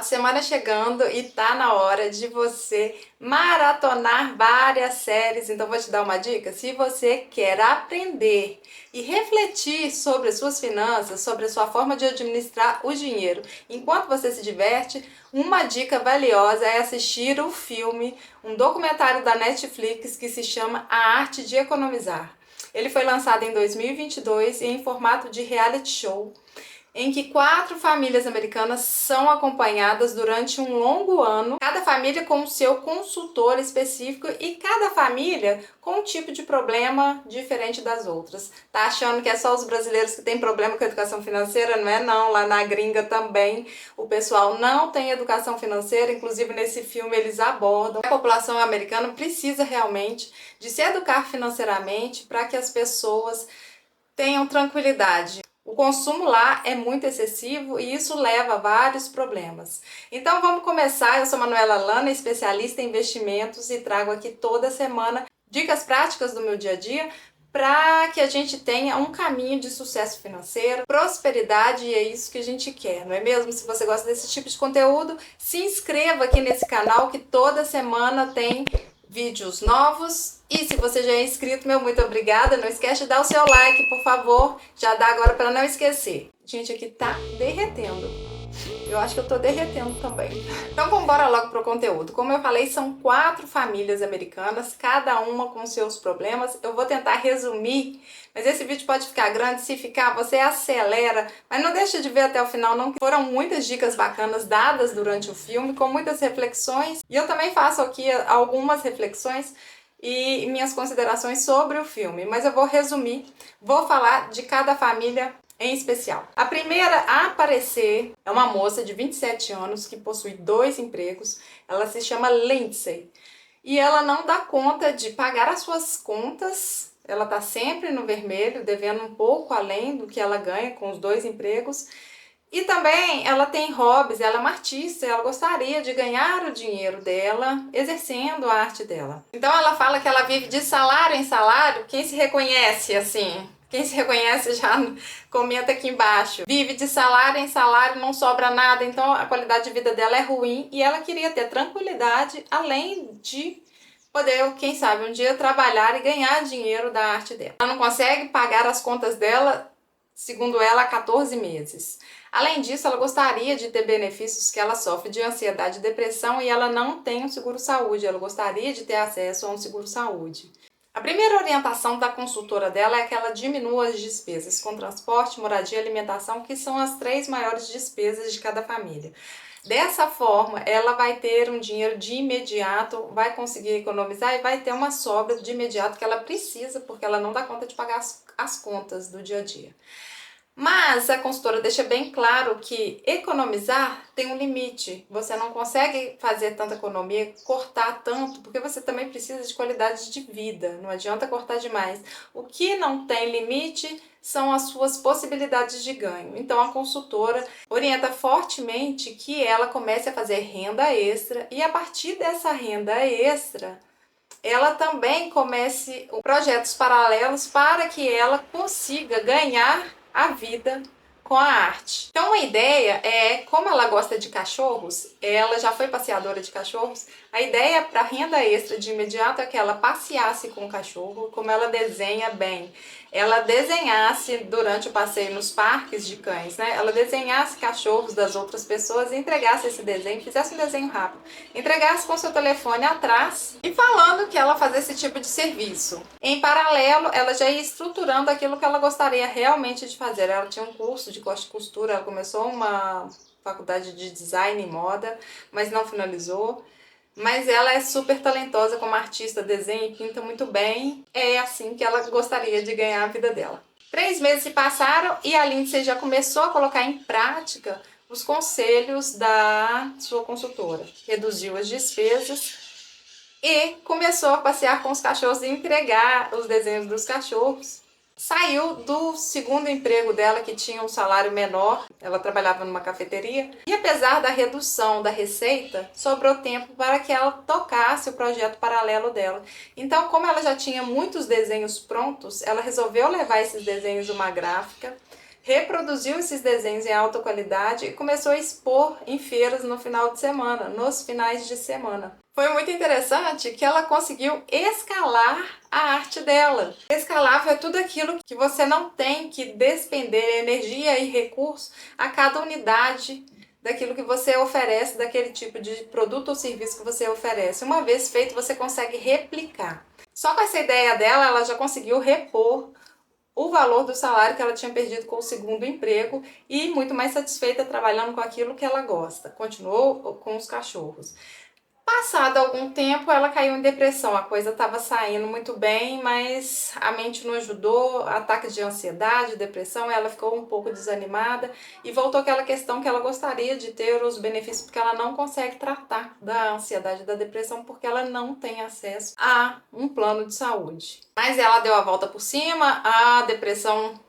semana chegando e tá na hora de você maratonar várias séries. Então vou te dar uma dica. Se você quer aprender e refletir sobre as suas finanças, sobre a sua forma de administrar o dinheiro, enquanto você se diverte, uma dica valiosa é assistir o filme, um documentário da Netflix que se chama A Arte de Economizar. Ele foi lançado em 2022 em formato de reality show, em que 4 famílias americanas são acompanhadas durante um longo ano, cada família com o seu consultor específico e cada família com um tipo de problema diferente das outras. Tá achando que é só os brasileiros que têm problema com a educação financeira? Não é não, lá na gringa também o pessoal não tem educação financeira, inclusive nesse filme eles abordam. A população americana precisa realmente de se educar financeiramente para que as pessoas tenham tranquilidade. O consumo lá é muito excessivo e isso leva a vários problemas. Então vamos começar. Eu sou Manuela Lana, especialista em investimentos e trago aqui toda semana dicas práticas do meu dia a dia para que a gente tenha um caminho de sucesso financeiro, prosperidade, e é isso que a gente quer, não é mesmo? Se você gosta desse tipo de conteúdo, se inscreva aqui nesse canal que toda semana tem vídeos novos. E se você já é inscrito, meu muito obrigada. Não esquece de dar o seu like, por favor. Já dá agora para não esquecer. Gente, aqui tá derretendo. Eu acho que eu tô derretendo também. Então vamos embora logo pro conteúdo. Como eu falei, são 4 famílias americanas, cada uma com seus problemas. Eu vou tentar resumir, mas esse vídeo pode ficar grande. Se ficar, você acelera, mas não deixa de ver até o final, não. Foram muitas dicas bacanas dadas durante o filme, com muitas reflexões. E eu também faço aqui algumas reflexões e minhas considerações sobre o filme, mas eu vou resumir, vou falar de cada família em especial. A primeira a aparecer é uma moça de 27 anos que possui 2 empregos. Ela se chama Lindsay e ela não dá conta de pagar as suas contas. Ela tá sempre no vermelho, devendo um pouco além do que ela ganha com os 2 empregos. E também ela tem hobbies, ela é uma artista, ela gostaria de ganhar o dinheiro dela exercendo a arte dela. Então ela fala que ela vive de salário em salário. Quem se reconhece assim? Quem se reconhece já comenta aqui embaixo. Vive de salário em salário, não sobra nada, então a qualidade de vida dela é ruim e ela queria ter tranquilidade, além de poder, quem sabe, um dia trabalhar e ganhar dinheiro da arte dela. Ela não consegue pagar as contas dela, segundo ela, há 14 meses. Além disso, ela gostaria de ter benefícios que ela sofre de ansiedade e depressão e ela não tem um seguro-saúde. Ela gostaria de ter acesso a um seguro-saúde. A primeira orientação da consultora dela é que ela diminua as despesas com transporte, moradia e alimentação, que são as 3 maiores despesas de cada família. Dessa forma, ela vai ter um dinheiro de imediato, vai conseguir economizar e vai ter uma sobra de imediato que ela precisa, porque ela não dá conta de pagar as contas do dia a dia. Mas a consultora deixa bem claro que economizar tem um limite. Você não consegue fazer tanta economia, cortar tanto, porque você também precisa de qualidade de vida. Não adianta cortar demais. O que não tem limite são as suas possibilidades de ganho. Então a consultora orienta fortemente que ela comece a fazer renda extra e a partir dessa renda extra ela também comece projetos paralelos para que ela consiga ganhar a vida com a arte. Então uma ideia é, como ela gosta de cachorros, ela já foi passeadora de cachorros, a ideia para renda extra de imediato é que ela passeasse com o cachorro, como ela desenha bem. Ela desenhasse durante o passeio nos parques de cães, né? Ela desenhasse cachorros das outras pessoas e entregasse esse desenho, fizesse um desenho rápido, entregasse com seu telefone atrás e falando que ela fazia esse tipo de serviço. Em paralelo, ela já ia estruturando aquilo que ela gostaria realmente de fazer. Ela tinha um curso de costura, ela começou uma faculdade de design e moda, mas não finalizou. Mas ela é super talentosa como artista, desenha e pinta muito bem. É assim que ela gostaria de ganhar a vida dela. 3 meses se passaram e a Lindsay já começou a colocar em prática os conselhos da sua consultora. Reduziu as despesas e começou a passear com os cachorros e entregar os desenhos dos cachorros. Saiu do segundo emprego dela, que tinha um salário menor, ela trabalhava numa cafeteria, e apesar da redução da receita, sobrou tempo para que ela tocasse o projeto paralelo dela. Então, como ela já tinha muitos desenhos prontos, ela resolveu levar esses desenhos a uma gráfica, reproduziu esses desenhos em alta qualidade e começou a expor em feiras no final de semana, nos finais de semana. Foi muito interessante que ela conseguiu escalar a arte dela. Escalar é tudo aquilo que você não tem que despender energia e recurso a cada unidade daquilo que você oferece, daquele tipo de produto ou serviço que você oferece. Uma vez feito, você consegue replicar. Só com essa ideia dela, ela já conseguiu repor o valor do salário que ela tinha perdido com o segundo emprego e muito mais satisfeita trabalhando com aquilo que ela gosta. Continuou com os cachorros. Passado algum tempo, ela caiu em depressão. A coisa estava saindo muito bem, mas a mente não ajudou, ataques de ansiedade, depressão, ela ficou um pouco desanimada e voltou àquela questão que ela gostaria de ter os benefícios, porque ela não consegue tratar da ansiedade e da depressão, porque ela não tem acesso a um plano de saúde. Mas ela deu a volta por cima, a depressão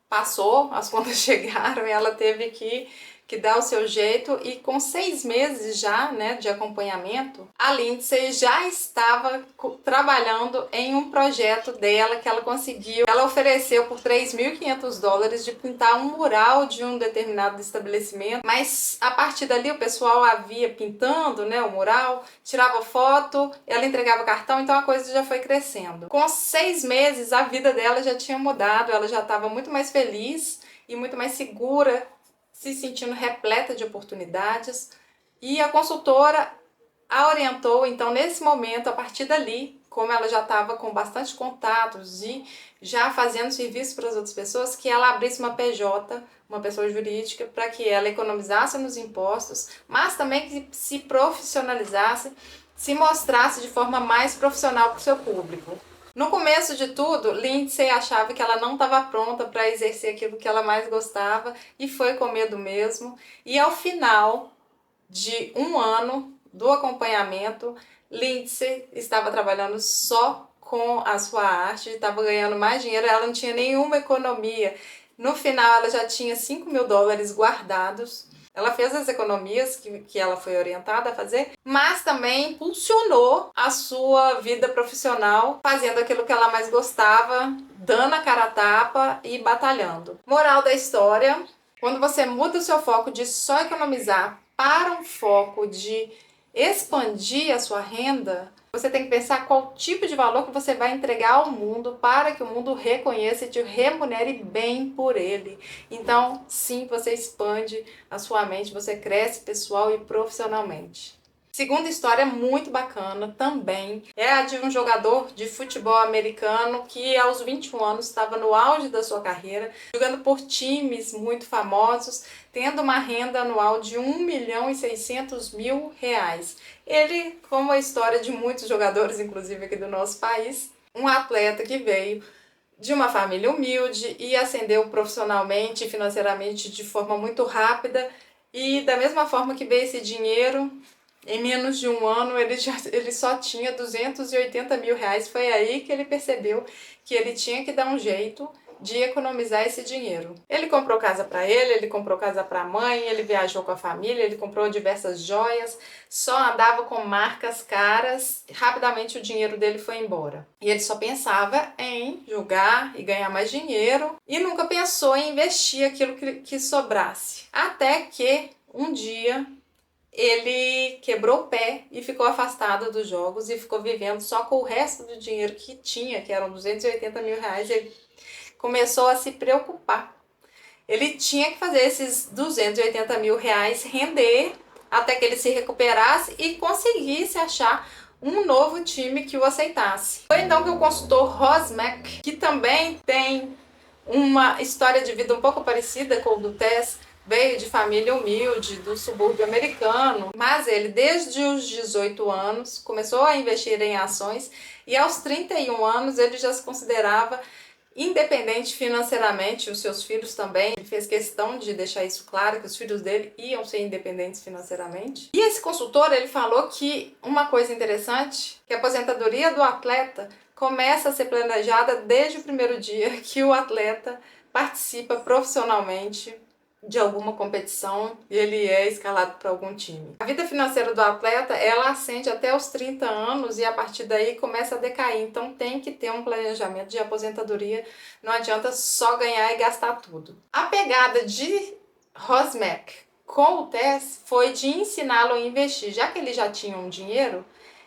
passou, as contas chegaram e ela teve que dar o seu jeito, e com 6 meses já, né, de acompanhamento, a Lindsay já estava trabalhando em um projeto dela que ela conseguiu. Ela ofereceu por $3.500 de pintar um mural de um determinado estabelecimento, mas a partir dali o pessoal a via pintando, né, o mural, tirava foto, ela entregava cartão, então a coisa já foi crescendo. Com 6 meses a vida dela já tinha mudado, ela já estava muito mais feliz e muito mais segura, se sentindo repleta de oportunidades, e a consultora a orientou. Então, nesse momento, a partir dali, como ela já estava com bastante contatos e já fazendo serviço para as outras pessoas, que ela abrisse uma PJ, uma pessoa jurídica, para que ela economizasse nos impostos, mas também que se profissionalizasse, se mostrasse de forma mais profissional para o seu público. No começo de tudo, Lindsay achava que ela não estava pronta para exercer aquilo que ela mais gostava e foi com medo mesmo. E ao final de 1 ano do acompanhamento, Lindsay estava trabalhando só com a sua arte, estava ganhando mais dinheiro, ela não tinha nenhuma economia. No final, ela já tinha $5.000 guardados. Ela fez as economias que ela foi orientada a fazer, mas também impulsionou a sua vida profissional, fazendo aquilo que ela mais gostava, dando a cara a tapa e batalhando. Moral da história: quando você muda o seu foco de só economizar para um foco de expandir a sua renda, você tem que pensar qual tipo de valor que você vai entregar ao mundo para que o mundo reconheça e te remunere bem por ele. Então, sim, você expande a sua mente, você cresce pessoal e profissionalmente. Segunda história muito bacana também é a de um jogador de futebol americano que aos 21 anos estava no auge da sua carreira, jogando por times muito famosos, tendo uma renda anual de R$1.600.000. Ele, como a história de muitos jogadores, inclusive aqui do nosso país, um atleta que veio de uma família humilde e ascendeu profissionalmente e financeiramente de forma muito rápida, e da mesma forma que veio esse dinheiro, em menos de 1 ano ele só tinha R$280.000. Foi aí que ele percebeu que ele tinha que dar um jeito de economizar esse dinheiro. Ele comprou casa para ele comprou casa para a mãe, ele viajou com a família, ele comprou diversas joias, só andava com marcas caras. Rapidamente o dinheiro dele foi embora. E ele só pensava em jogar e ganhar mais dinheiro e nunca pensou em investir aquilo que sobrasse. Até que um dia ele quebrou o pé e ficou afastado dos jogos e ficou vivendo só com o resto do dinheiro que tinha, que eram R$280.000. Ele começou a se preocupar. Ele tinha que fazer esses R$280.000 render até que ele se recuperasse e conseguisse achar um novo time que o aceitasse. Foi então que o consultor Ross Mack, que também tem uma história de vida um pouco parecida com o do Tess, veio de família humilde, do subúrbio americano, mas ele, desde os 18 anos, começou a investir em ações e aos 31 anos ele já se considerava independente financeiramente, os seus filhos também. Ele fez questão de deixar isso claro, que os filhos dele iam ser independentes financeiramente. E esse consultor, ele falou que uma coisa interessante, que a aposentadoria do atleta começa a ser planejada desde o primeiro dia que o atleta participa profissionalmente de alguma competição e ele é escalado para algum time. A vida financeira do atleta, ela ascende até os 30 anos e a partir daí começa a decair. Então tem que ter um planejamento de aposentadoria. Não adianta só ganhar e gastar tudo. A pegada de Rosmac com o Tess foi de ensiná-lo a investir. Já que ele já tinha um dinheiro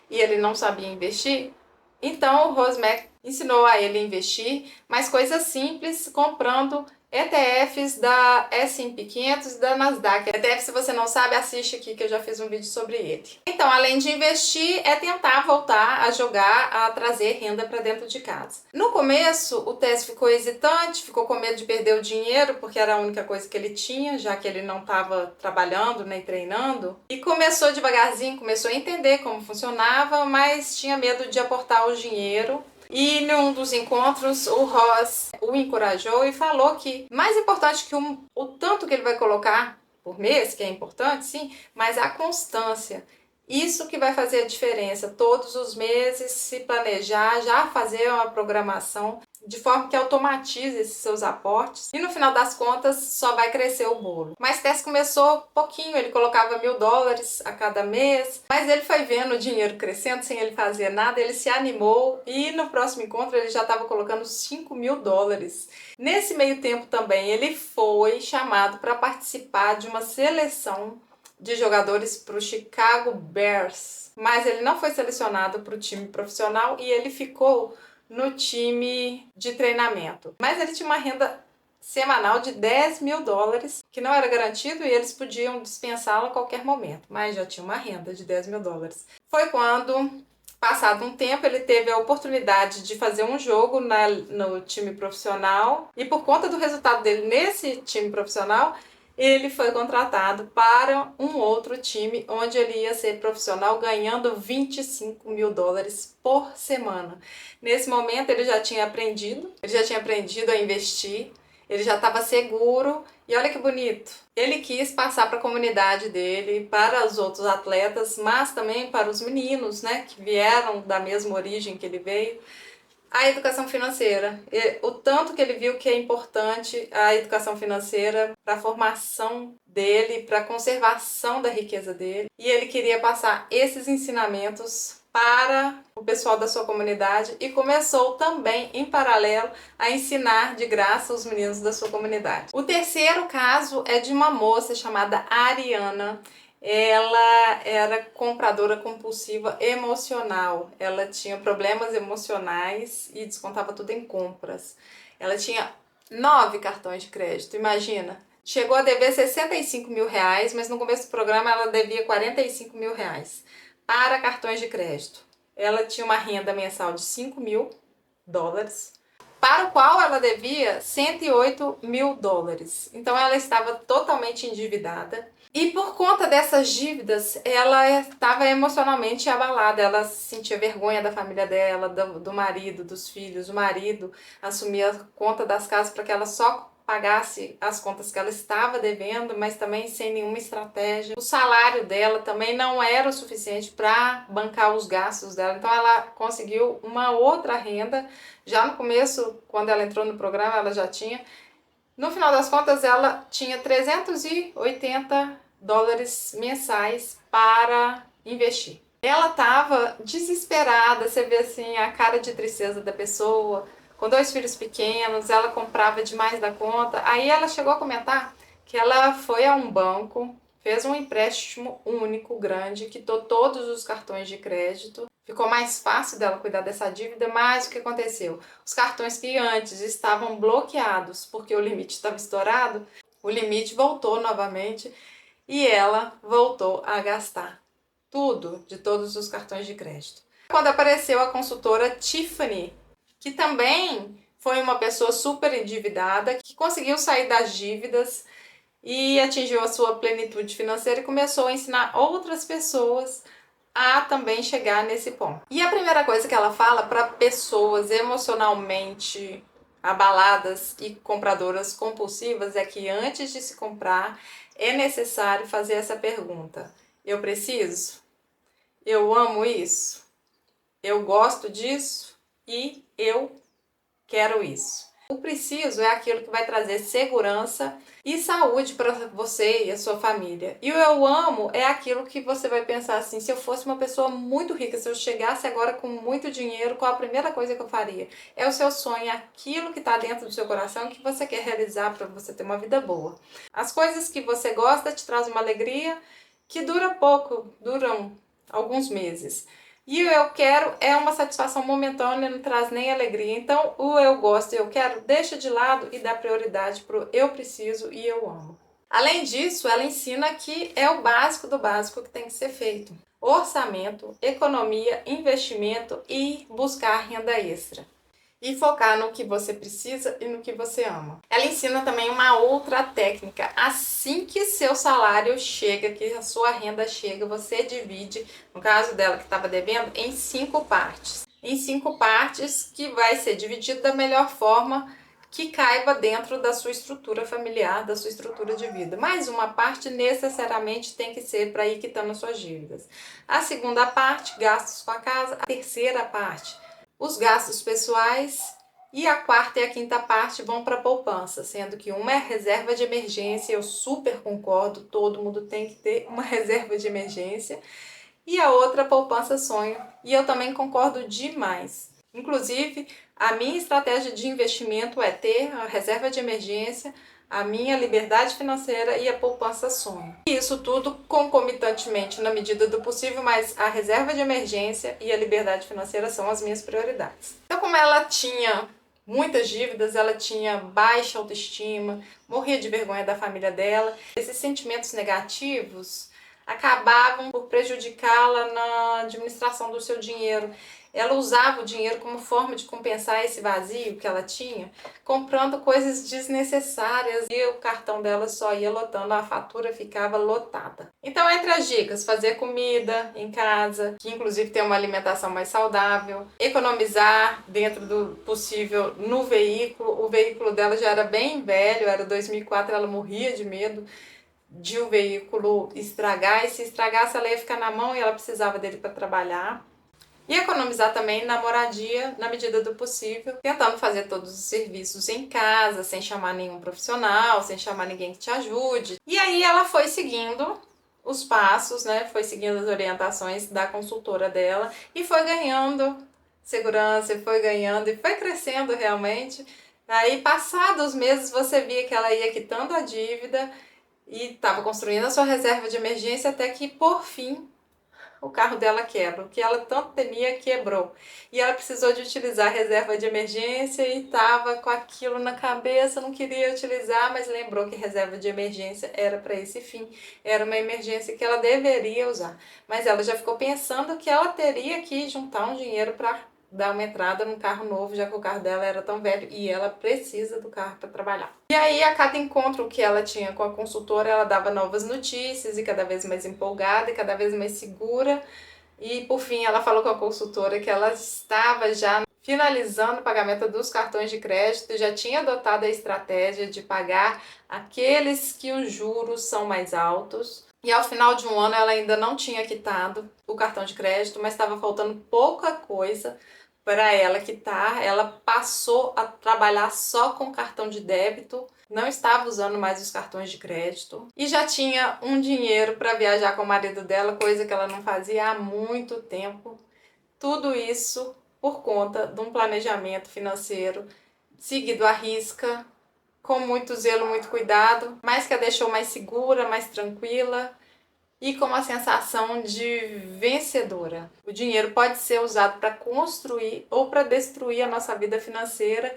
e ele não sabia investir, então o Rosmac ensinou a ele a investir, mas coisas simples, comprando ETFs da S&P 500 e da Nasdaq. ETF, se você não sabe, assiste aqui que eu já fiz um vídeo sobre ele. Então, além de investir, é tentar voltar a jogar, a trazer renda para dentro de casa. No começo, o Tess ficou hesitante, ficou com medo de perder o dinheiro, porque era a única coisa que ele tinha, já que ele não estava trabalhando nem treinando. E começou devagarzinho, começou a entender como funcionava, mas tinha medo de aportar o dinheiro. E num dos encontros, o Ross o encorajou e falou que mais importante que o tanto que ele vai colocar por mês, que é importante, sim, mas a constância. Isso que vai fazer a diferença. Todos os meses se planejar, já fazer uma programação de forma que automatize esses seus aportes e no final das contas só vai crescer o bolo. Mas Tess começou pouquinho, ele colocava $1.000 a cada mês, mas ele foi vendo o dinheiro crescendo sem ele fazer nada, ele se animou e no próximo encontro ele já estava colocando $5.000. Nesse meio tempo também ele foi chamado para participar de uma seleção de jogadores para o Chicago Bears, mas ele não foi selecionado para o time profissional e ele ficou no time de treinamento. Mas ele tinha uma renda semanal de $10.000, que não era garantido e eles podiam dispensá-lo a qualquer momento, mas já tinha uma renda de $10.000. Foi quando, passado um tempo, ele teve a oportunidade de fazer um jogo no time profissional e por conta do resultado dele nesse time profissional, ele foi contratado para um outro time onde ele ia ser profissional ganhando $25.000 por semana. Nesse momento ele já tinha aprendido a investir, ele já estava seguro e olha que bonito. Ele quis passar para a comunidade dele, para os outros atletas, mas também para os meninos, né, que vieram da mesma origem que ele veio. A educação financeira, o tanto que ele viu que é importante a educação financeira para a formação dele, para a conservação da riqueza dele. E ele queria passar esses ensinamentos para o pessoal da sua comunidade e começou também, em paralelo, a ensinar de graça os meninos da sua comunidade. O terceiro caso é de uma moça chamada Ariana. Ela era compradora compulsiva emocional, ela tinha problemas emocionais e descontava tudo em compras. Ela tinha 9 cartões de crédito, imagina. Chegou a dever R$65.000, mas no começo do programa ela devia R$45.000 para cartões de crédito. Ela tinha uma renda mensal de $5.000, para o qual ela devia $108.000. Então ela estava totalmente endividada. E por conta dessas dívidas, ela estava emocionalmente abalada, ela sentia vergonha da família dela, do marido, dos filhos. O marido assumia a conta das casas para que ela só pagasse as contas que ela estava devendo, mas também sem nenhuma estratégia. O salário dela também não era o suficiente para bancar os gastos dela, então ela conseguiu uma outra renda. Já no começo, quando ela entrou no programa, ela já tinha. No final das contas, ela tinha $380 mensais para investir. Ela estava desesperada, você vê assim a cara de tristeza da pessoa. Com 2 filhos pequenos, ela comprava demais da conta. Aí ela chegou a comentar que ela foi a um banco, fez um empréstimo único, grande, quitou todos os cartões de crédito. Ficou mais fácil dela cuidar dessa dívida, mas o que aconteceu? Os cartões que antes estavam bloqueados porque o limite estava estourado, o limite voltou novamente e ela voltou a gastar tudo de todos os cartões de crédito. Quando apareceu a consultora Tiffany, que também foi uma pessoa super endividada, que conseguiu sair das dívidas e atingiu a sua plenitude financeira e começou a ensinar outras pessoas a também chegar nesse ponto. E a primeira coisa que ela fala para pessoas emocionalmente abaladas e compradoras compulsivas é que antes de se comprar é necessário fazer essa pergunta: eu preciso? Eu amo isso? Eu gosto disso? E eu quero isso? O preciso é aquilo que vai trazer segurança e saúde para você e a sua família. E o eu amo é aquilo que você vai pensar assim: se eu fosse uma pessoa muito rica, se eu chegasse agora com muito dinheiro, qual a primeira coisa que eu faria? É o seu sonho, é aquilo que está dentro do seu coração que você quer realizar para você ter uma vida boa. As coisas que você gosta te trazem uma alegria que dura pouco, duram alguns meses. E o eu quero é uma satisfação momentânea, não traz nem alegria. Então, o eu gosto e eu quero deixa de lado e dá prioridade para o eu preciso e eu amo. Além disso, ela ensina que é o básico do básico que tem que ser feito: orçamento, economia, investimento e buscar renda extra. E focar no que você precisa e no que você ama. Ela ensina também uma outra técnica. Assim que seu salário chega, que a sua renda chega, você divide, no caso dela que estava devendo, em 5 partes. Em 5 partes que vai ser dividido da melhor forma que caiba dentro da sua estrutura familiar, da sua estrutura de vida. Mas uma parte necessariamente tem que ser para ir quitando suas dívidas. A segunda parte, gastos com a casa. A terceira parte, os gastos pessoais, e a quarta e a quinta parte vão para a poupança, sendo que uma é reserva de emergência, eu super concordo, todo mundo tem que ter uma reserva de emergência, e a outra poupança sonho, e eu também concordo demais. Inclusive, a minha estratégia de investimento é ter a reserva de emergência, a minha liberdade financeira e a poupança sonho. E isso tudo concomitantemente na medida do possível, mas a reserva de emergência e a liberdade financeira são as minhas prioridades. Então, como ela tinha muitas dívidas, ela tinha baixa autoestima, morria de vergonha da família dela, esses sentimentos negativos acabavam por prejudicá-la na administração do seu dinheiro. Ela usava o dinheiro como forma de compensar esse vazio que ela tinha, comprando coisas desnecessárias, e o cartão dela só ia lotando, a fatura ficava lotada. Então, entre as dicas, fazer comida em casa, que inclusive tem uma alimentação mais saudável, economizar dentro do possível no veículo. O veículo dela já era bem velho, era 2004, ela morria de medo de o veículo estragar, e se estragasse ela ia ficar na mão e ela precisava dele para trabalhar. E economizar também na moradia, na medida do possível, tentando fazer todos os serviços em casa, sem chamar nenhum profissional, sem chamar ninguém que te ajude. E aí ela foi seguindo os passos, né? Foi seguindo as orientações da consultora dela e foi ganhando segurança, e foi ganhando e foi crescendo realmente. Aí, passados os meses, você via que ela ia quitando a dívida e estava construindo a sua reserva de emergência, até que, por fim, o carro dela quebra. O que ela tanto temia quebrou. E ela precisou de utilizar a reserva de emergência e estava com aquilo na cabeça, não queria utilizar, mas lembrou que reserva de emergência era para esse fim. Era uma emergência que ela deveria usar. Mas ela já ficou pensando que ela teria que juntar um dinheiro para dar uma entrada num carro novo, já que o carro dela era tão velho e ela precisa do carro para trabalhar. E aí, a cada encontro que ela tinha com a consultora, ela dava novas notícias e cada vez mais empolgada e cada vez mais segura. E por fim, ela falou com a consultora que ela estava já finalizando o pagamento dos cartões de crédito, já tinha adotado a estratégia de pagar aqueles que os juros são mais altos. E ao final de um ano ela ainda não tinha quitado o cartão de crédito, mas estava faltando pouca coisa para ela quitar. Ela passou a trabalhar só com cartão de débito, não estava usando mais os cartões de crédito e já tinha um dinheiro para viajar com o marido dela, coisa que ela não fazia há muito tempo. Tudo isso por conta de um planejamento financeiro seguido à risca, com muito zelo, muito cuidado, mas que a deixou mais segura, mais tranquila e com uma sensação de vencedora. O dinheiro pode ser usado para construir ou para destruir a nossa vida financeira,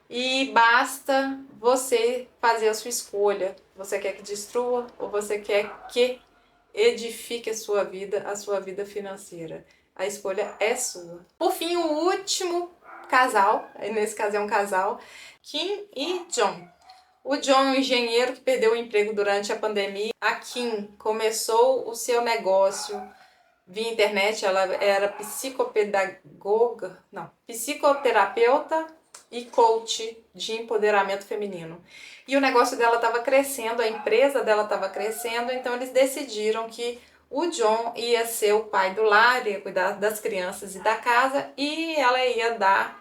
e basta você fazer a sua escolha. Você quer que destrua ou você quer que edifique a sua vida financeira? A escolha é sua. Por fim, o último casal, nesse caso é um casal, Kim e John. O John é um engenheiro que perdeu o emprego durante a pandemia. A Kim começou o seu negócio via internet. Ela era psicoterapeuta e coach de empoderamento feminino. E o negócio dela estava crescendo, a empresa dela estava crescendo, então eles decidiram que o John ia ser o pai do lar, ia cuidar das crianças e da casa, e ela ia dar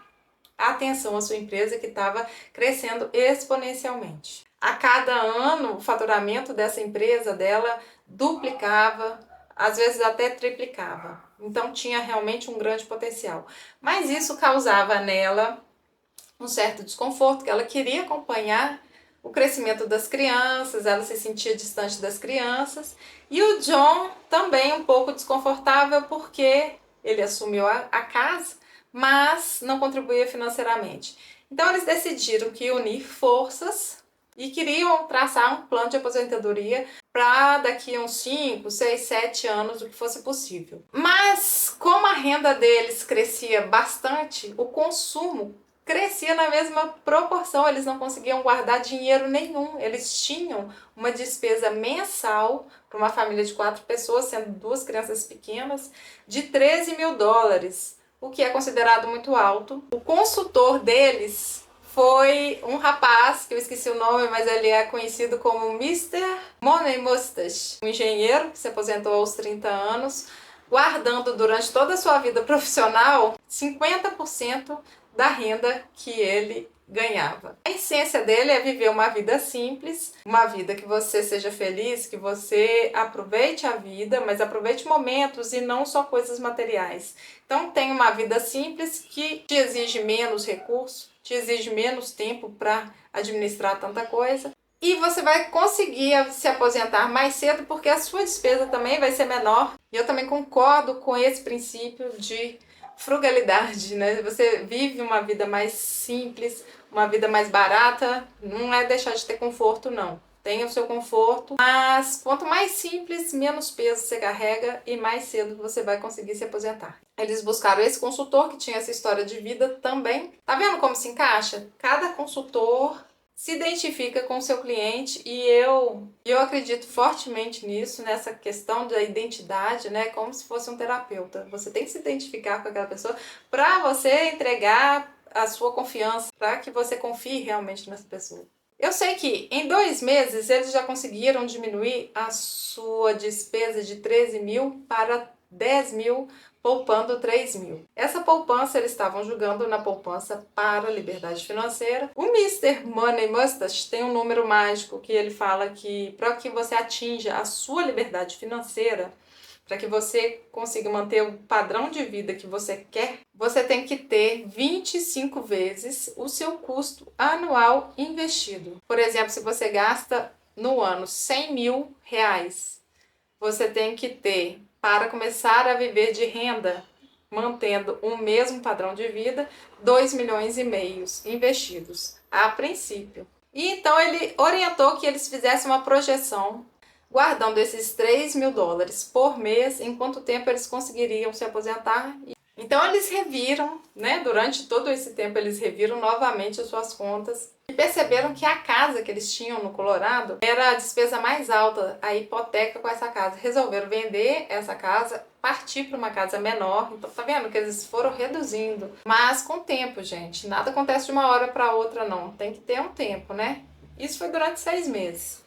atenção à sua empresa, que estava crescendo exponencialmente. A cada ano, o faturamento dessa empresa dela duplicava, às vezes até triplicava. Então tinha realmente um grande potencial. Mas isso causava nela um certo desconforto, que ela queria acompanhar o crescimento das crianças, ela se sentia distante das crianças. E o John também um pouco desconfortável porque ele assumiu a casa, mas não contribuía financeiramente. Então eles decidiram que unir forças e queriam traçar um plano de aposentadoria para daqui a uns 5, 6, 7 anos, o que fosse possível. Mas como a renda deles crescia bastante, o consumo crescia na mesma proporção, eles não conseguiam guardar dinheiro nenhum. Eles tinham uma despesa mensal para uma família de 4 pessoas, sendo 2 crianças pequenas, de $13.000, o que é considerado muito alto. O consultor deles foi um rapaz, que eu esqueci o nome, mas ele é conhecido como Mr. Money Mustache, um engenheiro que se aposentou aos 30 anos, guardando durante toda a sua vida profissional 50% da renda que ele ganhava. A essência dele é viver uma vida simples, uma vida que você seja feliz, que você aproveite a vida, mas aproveite momentos e não só coisas materiais. Então tenha uma vida simples que te exige menos recursos, te exige menos tempo para administrar tanta coisa. E você vai conseguir se aposentar mais cedo porque a sua despesa também vai ser menor. E eu também concordo com esse princípio de frugalidade, né? Você vive uma vida mais simples, uma vida mais barata, não é deixar de ter conforto, não. Tenha o seu conforto, mas quanto mais simples, menos peso você carrega e mais cedo você vai conseguir se aposentar. Eles buscaram esse consultor que tinha essa história de vida também. Tá vendo como se encaixa? Cada consultor se identifica com o seu cliente e eu acredito fortemente nisso, nessa questão da identidade, né? Como se fosse um terapeuta. Você tem que se identificar com aquela pessoa para você entregar a sua confiança, para que você confie realmente nessa pessoa. Eu sei que em 2 meses eles já conseguiram diminuir a sua despesa de 13 mil para 10 mil, poupando 3 mil. Essa poupança eles estavam julgando na poupança para a liberdade financeira. O Mr. Money Mustache tem um número mágico que ele fala que para que você atinja a sua liberdade financeira, para que você consiga manter o padrão de vida que você quer, você tem que ter 25 vezes o seu custo anual investido. Por exemplo, se você gasta no ano 100 mil reais, você tem que ter, para começar a viver de renda, mantendo o mesmo padrão de vida, 2,5 milhões investidos, a princípio. E então ele orientou que eles fizessem uma projeção, guardando esses $3.000 por mês, em quanto tempo eles conseguiriam se aposentar. Então eles reviram, né? Durante todo esse tempo eles reviram novamente as suas contas e perceberam que a casa que eles tinham no Colorado era a despesa mais alta, a hipoteca com essa casa. Resolveram vender essa casa, partir para uma casa menor. Então tá vendo que eles foram reduzindo, mas com tempo, gente. Nada acontece de uma hora para outra, não. Tem que ter um tempo, né? Isso foi durante 6 meses.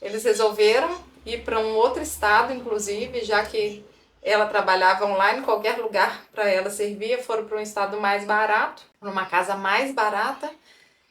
Eles resolveram ir para um outro estado, inclusive, já que ela trabalhava online, qualquer lugar para ela servia. Foram para um estado mais barato, para uma casa mais barata,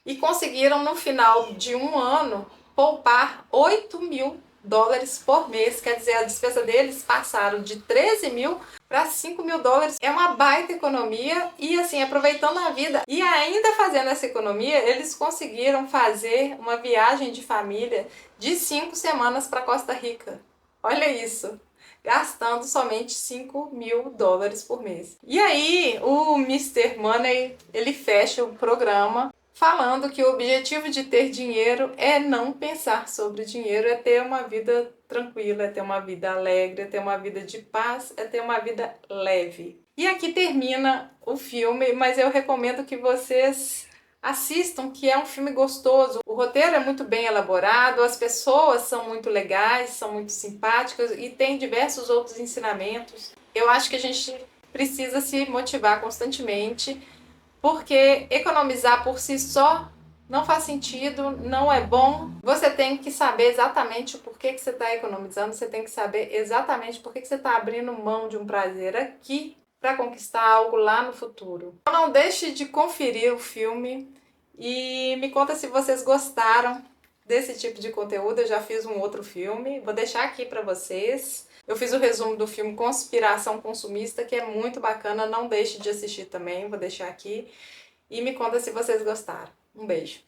e conseguiram, no final de um ano, poupar $8.000 por mês. Quer dizer, a despesa deles passaram de 13 mil para $5.000. É uma baita economia e, assim, aproveitando a vida. E ainda fazendo essa economia, eles conseguiram fazer uma viagem de família de 5 semanas para Costa Rica. Olha isso! Gastando somente $5.000 por mês. E aí, o Mr. Money, ele fecha o programa falando que o objetivo de ter dinheiro é não pensar sobre dinheiro, é ter uma vida tranquila, é ter uma vida alegre, é ter uma vida de paz, é ter uma vida leve. E aqui termina o filme, mas eu recomendo que vocês assistam, que é um filme gostoso. O roteiro é muito bem elaborado, as pessoas são muito legais, são muito simpáticas e tem diversos outros ensinamentos. Eu acho que a gente precisa se motivar constantemente, porque economizar por si só não faz sentido, não é bom. Você tem que saber exatamente o porquê que você está economizando, você tem que saber exatamente por que você está abrindo mão de um prazer aqui para conquistar algo lá no futuro. Então não deixe de conferir o filme e me conta se vocês gostaram desse tipo de conteúdo. Eu já fiz um outro filme, vou deixar aqui para vocês. Eu fiz o resumo do filme Conspiração Consumista, que é muito bacana, não deixe de assistir também, vou deixar aqui. E me conta se vocês gostaram. Um beijo!